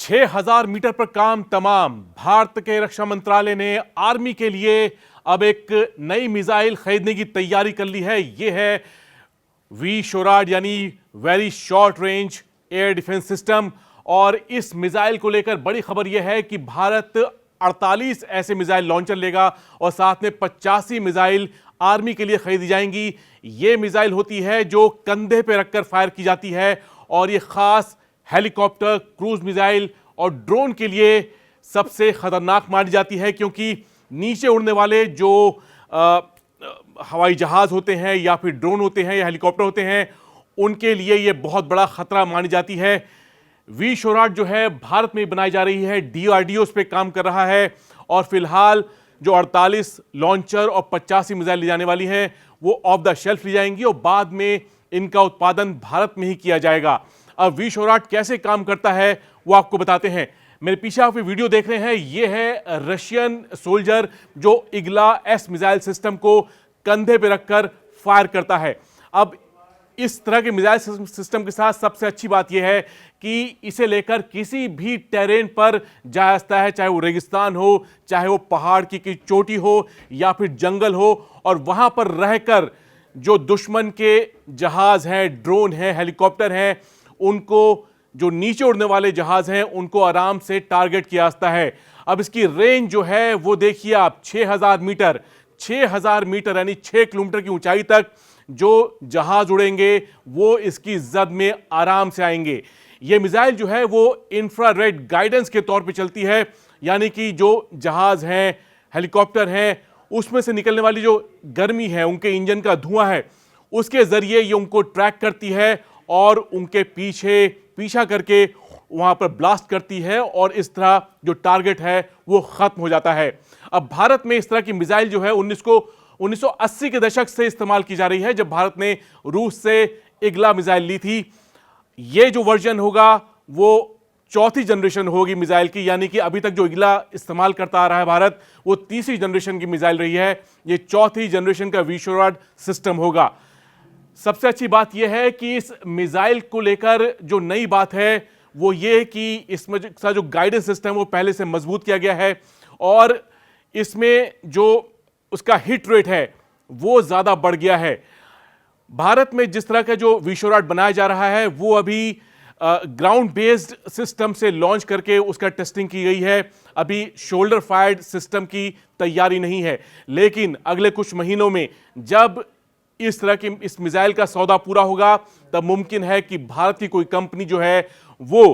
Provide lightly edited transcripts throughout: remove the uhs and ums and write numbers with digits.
6000 metre पर काम तमाम। भारत के रक्षा मंत्रालय ने आर्मी के लिए अब एक नई मिसाइल खरीदने की तैयारी कर ली है। यह है वी-शोराड यानी very short range air defence system. और इस मिसाइल को लेकर बड़ी खबर यह है कि भारत 48 ऐसे मिसाइल लॉन्चर लेगा और साथ में 85 मिसाइल आर्मी के लिए खरीदी जाएंगी। यह मिसाइल होती है जो कंधे पर रखकर फायर की जाती है और यह खास हेलीकॉप्टर, क्रूज मिसाइल और ड्रोन के लिए सबसे खतरनाक मानी जाती है, क्योंकि नीचे उड़ने वाले जो हवाई जहाज होते हैं या फिर ड्रोन होते हैं या हेलीकॉप्टर होते हैं, उनके लिए यह बहुत बड़ा खतरा मानी जाती है। वी-शोराड जो है भारत में बनाई जा रही है, डीआरडीओ उस पर काम कर रहा है और फिलहाल जो 48 लॉन्चर और 85 मिसाइल ली जाने वाली हैं वो ऑफ द शेल्फ ली जाएंगी और बाद में इनका उत्पादन भारत में ही किया जाएगा। अब वी-शोराड कैसे काम करता है वो आपको बताते हैं। मेरे पीछे आप वीडियो देख रहे हैं, ये है रशियन सोल्जर जो इग्ला एस मिसाइल सिस्टम को कंधे पे रखकर फायर करता है। अब इस तरह के मिसाइल सिस्टम के साथ सबसे अच्छी बात यह है कि इसे लेकर किसी भी टेरेन पर जा सकता है, चाहे वो रेगिस्तान हो, चाहे वो पहाड़ की चोटी हो या फिर जंगल हो, और वहां पर रहकर जो दुश्मन के जहाज हैं, ड्रोन हैं, हेलीकॉप्टर हैं, उनको जो नीचे उड़ने वाले जहाज हैं उनको आराम से टारगेट किया जाता है। अब इसकी रेंज जो है वो देखिए आप, 6000 मीटर, 6000 मीटर यानी 6 किलोमीटर की ऊंचाई तक जो जहाज उड़ेंगे वो इसकी जद में आराम से आएंगे। ये मिसाइल जो है वो इंफ्रारेड गाइडेंस के तौर पे चलती है, यानी कि जो जहाज हैं, हेलीकॉप्टर हैं, उसमें से निकलने वाली जो गर्मी है, उनके इंजन का धुआं है, उसके जरिए ये उनको ट्रैक करती है और उनके पीछा करके वहां पर ब्लास्ट करती है और इस तरह जो टारगेट है वो खत्म हो जाता है। अब भारत में इस तरह की मिसाइल जो है 1980 के दशक से इस्तेमाल की जा रही है, जब भारत ने रूस से इग्ला मिसाइल ली थी। ये जो वर्जन होगा वो चौथी जनरेशन होगी मिसाइल की, यानी कि अभी तक जो इग्ला इस्तेमाल करता आ रहा है भारत, वो तीसरी जनरेशन की मिसाइल रही है। ये चौथी जनरेशन का वी-शोराड सिस्टम होगा। सबसे अच्छी बात यह है कि इस मिसाइल को लेकर जो नई बात है वो ये कि इसमें जो गाइडेंस सिस्टम है वो पहले से मजबूत किया गया है और इसमें जो उसका हिट रेट है वो ज्यादा बढ़ गया है। भारत में जिस तरह का जो वी-शोराड बनाया जा रहा है वो अभी ग्राउंड बेस्ड सिस्टम से लॉन्च करके उसका टेस्टिंग की गई है। अभी शोल्डर फायर्ड सिस्टम की तैयारी नहीं है, लेकिन अगले कुछ महीनों में जब इस तरह की इस मिसाइल का सौदा पूरा होगा तब मुमकिन है कि भारत की कोई कंपनी जो है वो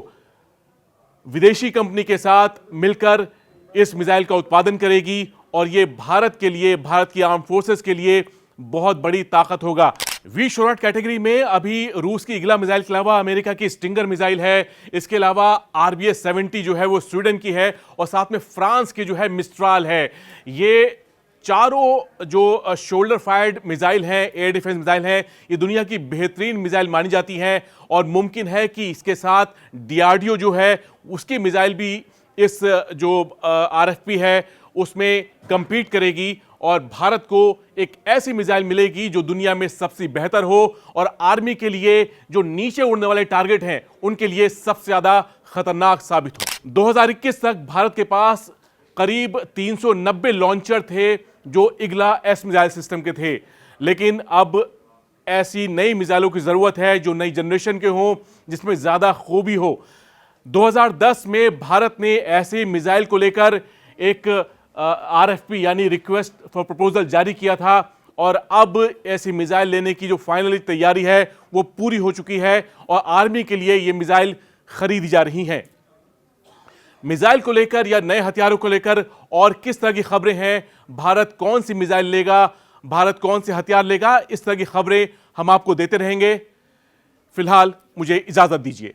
विदेशी कंपनी के साथ मिलकर इस मिसाइल का उत्पादन करेगी और ये भारत के लिए, भारत की आर्म फोर्सेस के लिए बहुत बड़ी ताकत होगा। वी-शोराड कैटेगरी में अभी रूस की इग्ला मिसाइल के अलावा अमेरिका की स्टिंगर मिसाइल है, इसके अलावा RBS-70 जो है वो स्वीडन की है और साथ में फ्रांस की जो है मिस्ट्राल है। ये चारों जो शोल्डर फायर्ड मिसाइल हैं, एयर डिफेंस मिसाइल हैं, ये दुनिया की बेहतरीन मिसाइल मानी जाती हैं और मुमकिन है कि इसके साथ डीआरडीओ जो है उसकी मिसाइल भी इस जो RFP है उसमें compete करेगी और भारत को एक ऐसी मिसाइल मिलेगी जो दुनिया में सबसे बेहतर हो और आर्मी के लिए जो नीचे उड़ने वाले टारगेट हैं उनके लिए सबसे ज्यादा खतरनाक साबित हो। 2021 तक भारत के पास करीब 390 लॉन्चर थे जो इग्ला एस मिसाइल सिस्टम के थे, लेकिन अब ऐसी नई मिसाइलों की जरूरत है जो नई जनरेशन के हों, जिसमें ज्यादा खूबी हो। 2010 में भारत ने ऐसे मिसाइल को लेकर एक RFP यानी रिक्वेस्ट फॉर प्रपोजल जारी किया था और अब ऐसी मिसाइल लेने की जो फाइनली तैयारी है वो पूरी हो चुकी है और आर्मी के लिए ये मिसाइल खरीदी जा रही हैं। मिसाइल को लेकर या नए हथियारों को लेकर और किस तरह की खबरें हैं, भारत कौन सी मिसाइल लेगा, भारत कौन से हथियार लेगा, इस तरह की खबरें हम आपको देते रहेंगे। फिलहाल मुझे इजाजत दीजिए।